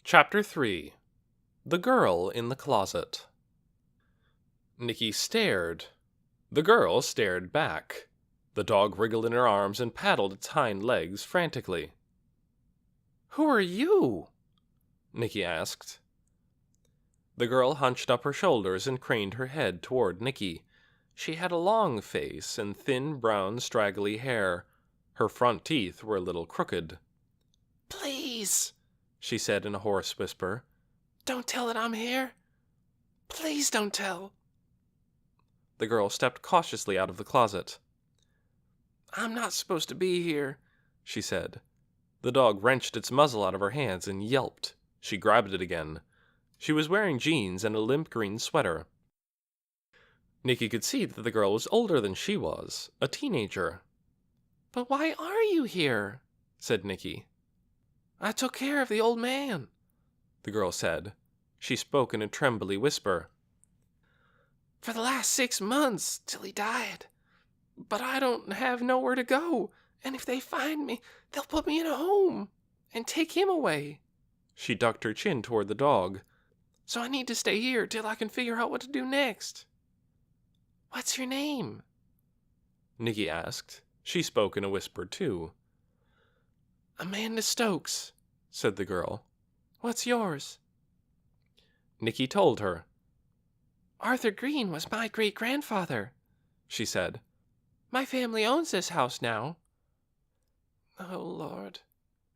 Chapter 3. The Girl in the Closet. Nicky stared. The girl stared back. The dog wriggled in her arms and paddled its hind legs frantically. "Who are you?" Nicky asked. The girl hunched up her shoulders and craned her head toward Nicky. She had a long face and thin, brown, straggly hair. Her front teeth were a little crooked. "Please," she said in a hoarse whisper, "don't tell that I'm here. Please don't tell." The girl stepped cautiously out of the closet. "I'm not supposed to be here," she said. The dog wrenched its muzzle out of her hands and yelped. She grabbed it again. She was wearing jeans and a limp green sweater. Nicky could see that the girl was older than she was, a teenager. "But why are you here?" said Nicky. "I took care of the old man," the girl said. She spoke in a trembly whisper. "For the last 6 months, till he died. But I don't have nowhere to go, and if they find me, they'll put me in a home and take him away." She ducked her chin toward the dog. "So I need to stay here till I can figure out what to do next." "What's your name?" Nicky asked. She spoke in a whisper, too. "Amanda Stokes," said the girl. "What's yours?" Nicky told her. "Arthur Green was my great-grandfather," she said. "My family owns this house now." "Oh, Lord,"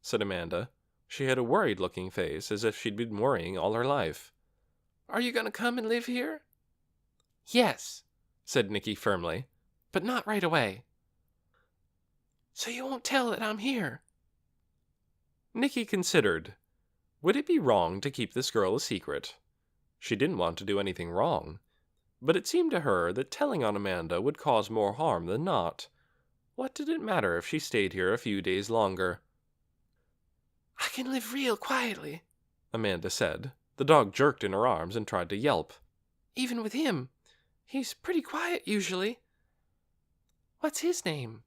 said Amanda. She had a worried-looking face, as if she'd been worrying all her life. "Are you going to come and live here?" "Yes," said Nicky firmly, "but not right away." "So you won't tell that I'm here?" Nicky considered. Would it be wrong to keep this girl a secret? She didn't want to do anything wrong, but it seemed to her that telling on Amanda would cause more harm than not. What did it matter if she stayed here a few days longer? "I can live real quietly," Amanda said. The dog jerked in her arms and tried to yelp. "Even with him. He's pretty quiet usually." "What's his name?"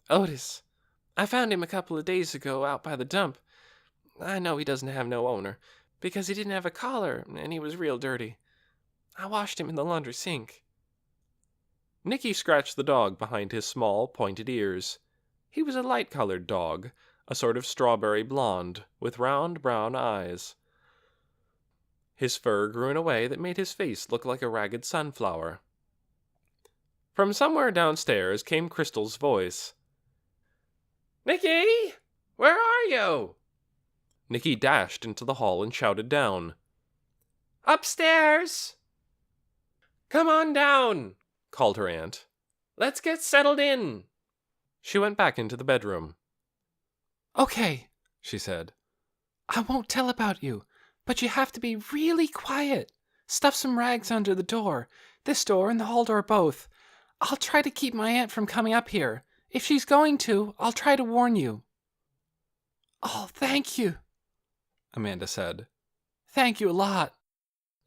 "Otis. I found him a couple of days ago out by the dump. I know he doesn't have no owner, because he didn't have a collar and he was real dirty. I washed him in the laundry sink." Nicky scratched the dog behind his small, pointed ears. He was a light-colored dog, a sort of strawberry blonde, with round brown eyes. His fur grew in a way that made his face look like a ragged sunflower. From somewhere downstairs came Crystal's voice. "Nicky, where are you?" Nicky dashed into the hall and shouted down. "Upstairs!" "Come on down," called her aunt. "Let's get settled in." She went back into the bedroom. "Okay," she said. "I won't tell about you, but you have to be really quiet. Stuff some rags under the door, this door and the hall door both. I'll try to keep my aunt from coming up here. If she's going to, I'll try to warn you." "Oh, thank you," Amanda said. "Thank you a lot.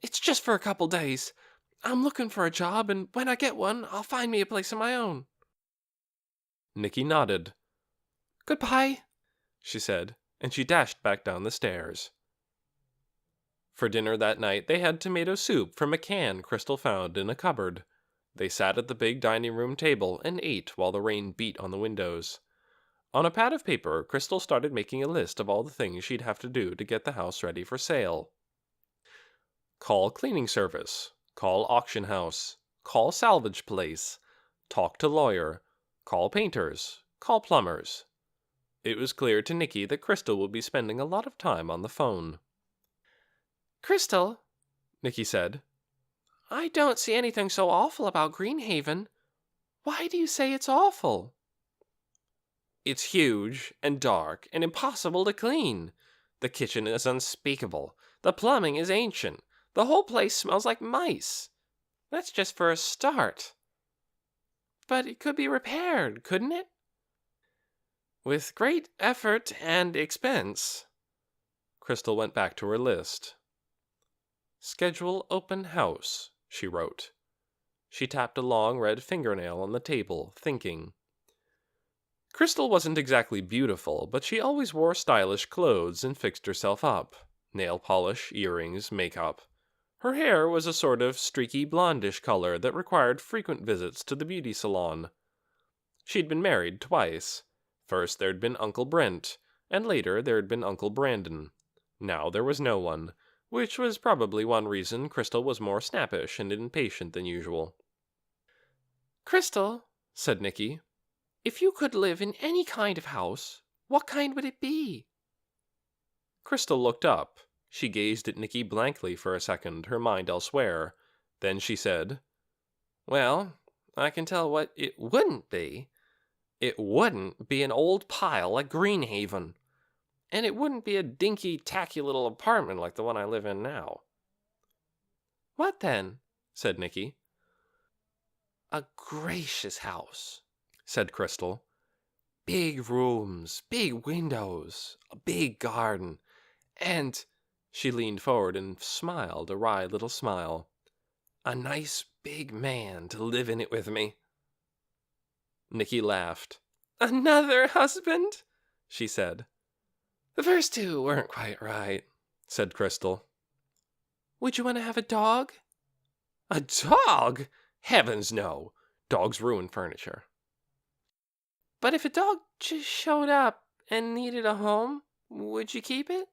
It's just for a couple days. I'm looking for a job, and when I get one, I'll find me a place of my own." Nicky nodded. "Goodbye," she said, and she dashed back down the stairs. For dinner that night, they had tomato soup from a can Crystal found in a cupboard. They sat at the big dining room table and ate while the rain beat on the windows. On a pad of paper, Crystal started making a list of all the things she'd have to do to get the house ready for sale. Call cleaning service. Call auction house. Call salvage place. Talk to lawyer. Call painters. Call plumbers. It was clear to Nicky that Crystal would be spending a lot of time on the phone. "Crystal," Nicky said, "I don't see anything so awful about Greenhaven. Why do you say it's awful?" "It's huge and dark and impossible to clean. The kitchen is unspeakable. The plumbing is ancient. The whole place smells like mice. That's just for a start." "But it could be repaired, couldn't it?" "With great effort and expense." Crystal went back to her list. "Schedule open house," she wrote. She tapped a long red fingernail on the table, thinking. Crystal wasn't exactly beautiful, but she always wore stylish clothes and fixed herself up. Nail polish, earrings, makeup. Her hair was a sort of streaky blondish color that required frequent visits to the beauty salon. She'd been married twice. First there'd been Uncle Brent, and later there'd been Uncle Brandon. Now there was no one, which was probably one reason Crystal was more snappish and impatient than usual. "Crystal," said Nicky, "if you could live in any kind of house, what kind would it be?" Crystal looked up. She gazed at Nicky blankly for a second, her mind elsewhere. Then she said, "Well, I can tell what it wouldn't be. It wouldn't be an old pile like Greenhaven. And it wouldn't be a dinky, tacky little apartment like the one I live in now." "What then?" said Nicky. "A gracious house," said Crystal. "Big rooms, big windows, a big garden, and," she leaned forward and smiled a wry little smile, "a nice big man to live in it with me." Nicky laughed. "Another husband?" she said. "The first two weren't quite right," said Crystal. "Would you want to have a dog?" "A dog? Heavens, no. Dogs ruin furniture." "But if a dog just showed up and needed a home, would you keep it?"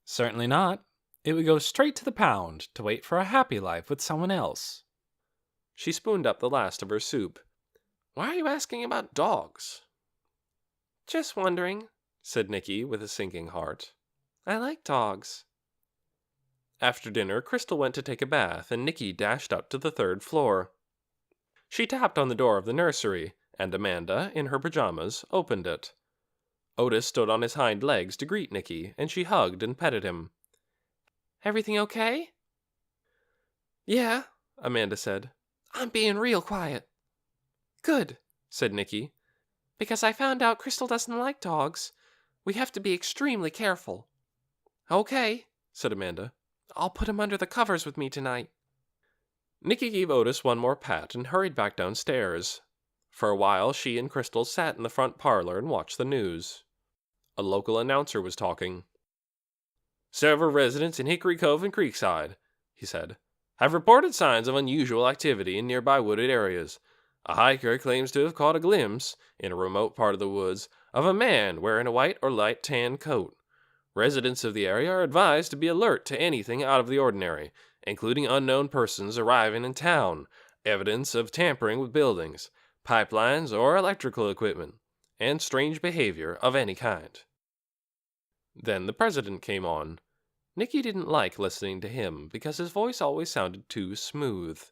Certainly not. It would go straight to the pound to wait for a happy life with someone else. She spooned up the last of her soup. "Why are you asking about dogs?" "Just wondering," said Nicky with a sinking heart. "I like dogs." After dinner, Crystal went to take a bath, and Nicky dashed up to the third floor. She tapped on the door of the nursery, and Amanda, in her pajamas, opened it. Otis stood on his hind legs to greet Nicky, and she hugged and petted him. "Everything okay?" "Yeah," Amanda said. "I'm being real quiet." "Good," said Nicky, "because I found out Crystal doesn't like dogs. We have to be extremely careful." "Okay," said Amanda. "I'll put him under the covers with me tonight." Nicky gave Otis one more pat and hurried back downstairs. For a while she and Crystal sat in the front parlor and watched the news. A local announcer was talking. "Several residents in Hickory Cove and Creekside," he said, "have reported signs of unusual activity in nearby wooded areas. A hiker claims to have caught a glimpse, in a remote part of the woods, of a man wearing a white or light tan coat. Residents of the area are advised to be alert to anything out of the ordinary, including unknown persons arriving in town, evidence of tampering with buildings, pipelines, or electrical equipment, and strange behavior of any kind." Then the president came on. Nicky didn't like listening to him because his voice always sounded too smooth.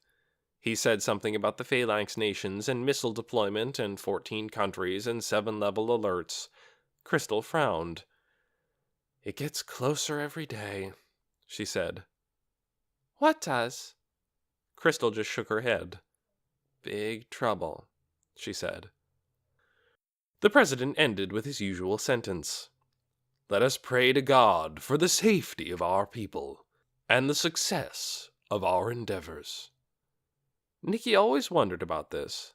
He said something about the Phalanx nations and missile deployment in 14 countries and 7-level alerts. Crystal frowned. "It gets closer every day," she said. "What does?" Crystal just shook her head. "Big trouble," she said. The president ended with his usual sentence. "Let us pray to God for the safety of our people and the success of our endeavors." Nicky always wondered about this.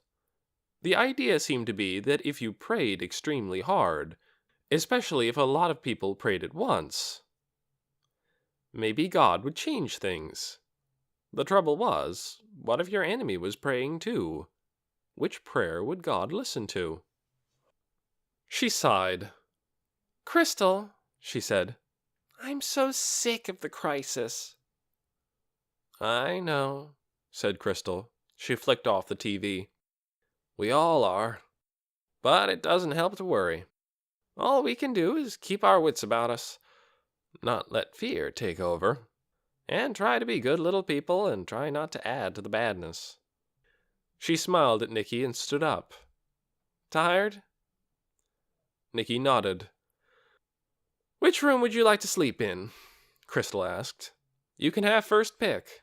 The idea seemed to be that if you prayed extremely hard, especially if a lot of people prayed at once, maybe God would change things. The trouble was, what if your enemy was praying too? Which prayer would God listen to? She sighed. "Crystal," she said, "I'm so sick of the crisis." "I know," said Crystal. She flicked off the TV. "We all are. But it doesn't help to worry. All we can do is keep our wits about us, not let fear take over, and try to be good little people and try not to add to the badness." She smiled at Nicky and stood up. "Tired?" Nicky nodded. "Which room would you like to sleep in?" Crystal asked. "You can have first pick."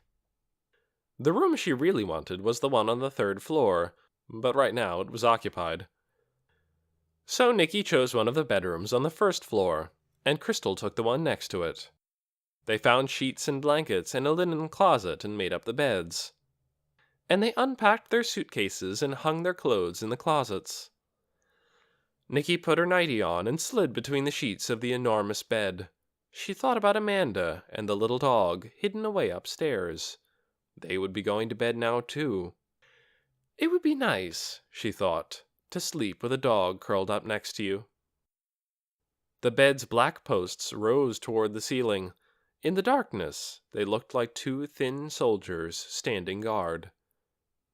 The room she really wanted was the one on the third floor, but right now it was occupied. So Nicky chose one of the bedrooms on the first floor, and Crystal took the one next to it. They found sheets and blankets and a linen closet and made up the beds. And they unpacked their suitcases and hung their clothes in the closets. Nikki put her nightie on and slid between the sheets of the enormous bed. She thought about Amanda and the little dog hidden away upstairs. They would be going to bed now, too. It would be nice, she thought, to sleep with a dog curled up next to you. The bed's black posts rose toward the ceiling. In the darkness, they looked like two thin soldiers standing guard.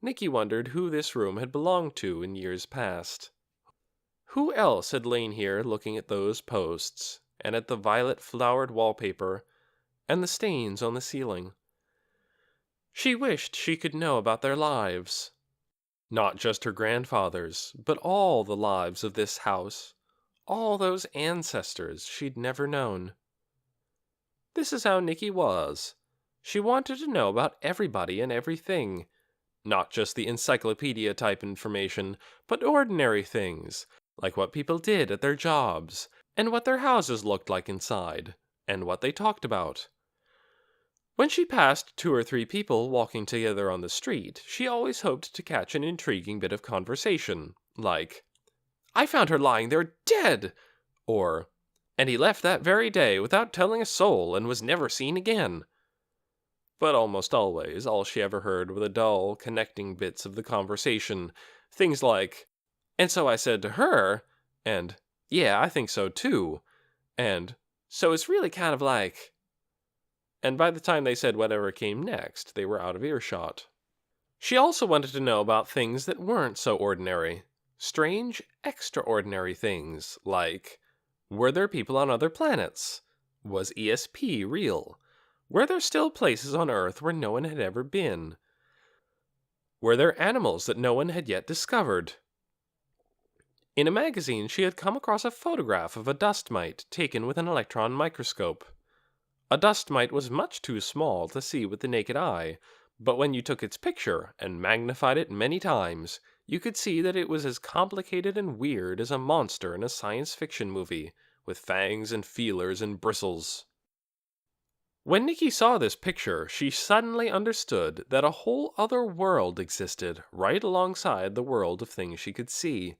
Nikki wondered who this room had belonged to in years past. Who else had lain here looking at those posts, and at the violet-flowered wallpaper, and the stains on the ceiling? She wished she could know about their lives. Not just her grandfather's, but all the lives of this house, all those ancestors she'd never known. This is how Nikki was. She wanted to know about everybody and everything. Not just the encyclopedia-type information, but ordinary things, like what people did at their jobs, and what their houses looked like inside, and what they talked about. When she passed 2 or 3 people walking together on the street, she always hoped to catch an intriguing bit of conversation, like, "I found her lying there dead!" or, "And he left that very day without telling a soul and was never seen again." But almost always, all she ever heard were the dull, connecting bits of the conversation, things like, "And so I said to her," and, "Yeah, I think so too," and, "So it's really kind of like," and by the time they said whatever came next, they were out of earshot. She also wanted to know about things that weren't so ordinary. Strange, extraordinary things, like, were there people on other planets? Was ESP real? Were there still places on Earth where no one had ever been? Were there animals that no one had yet discovered? In a magazine, she had come across a photograph of a dust mite taken with an electron microscope. A dust mite was much too small to see with the naked eye, but when you took its picture and magnified it many times, you could see that it was as complicated and weird as a monster in a science fiction movie, with fangs and feelers and bristles. When Nikki saw this picture, she suddenly understood that a whole other world existed right alongside the world of things she could see.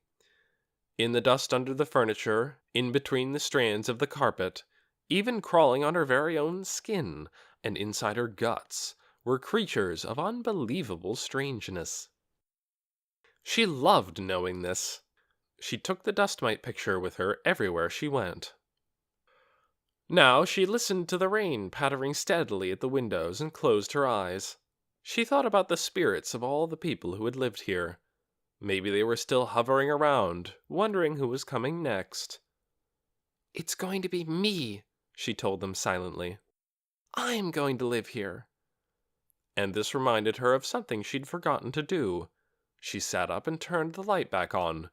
In the dust under the furniture, in between the strands of the carpet, even crawling on her very own skin, and inside her guts, were creatures of unbelievable strangeness. She loved knowing this. She took the dust mite picture with her everywhere she went. Now she listened to the rain pattering steadily at the windows and closed her eyes. She thought about the spirits of all the people who had lived here. Maybe they were still hovering around, wondering who was coming next. "It's going to be me," she told them silently. "I'm going to live here." And this reminded her of something she'd forgotten to do. She sat up and turned the light back on.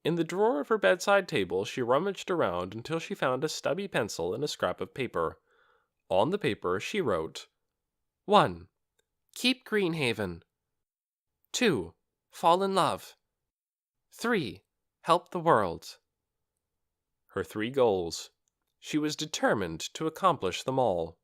In the drawer of her bedside table, she rummaged around until she found a stubby pencil and a scrap of paper. On the paper, she wrote, 1. Keep Greenhaven. 2. Fall in love. 3. Help the world. Her 3 goals. She was determined to accomplish them all.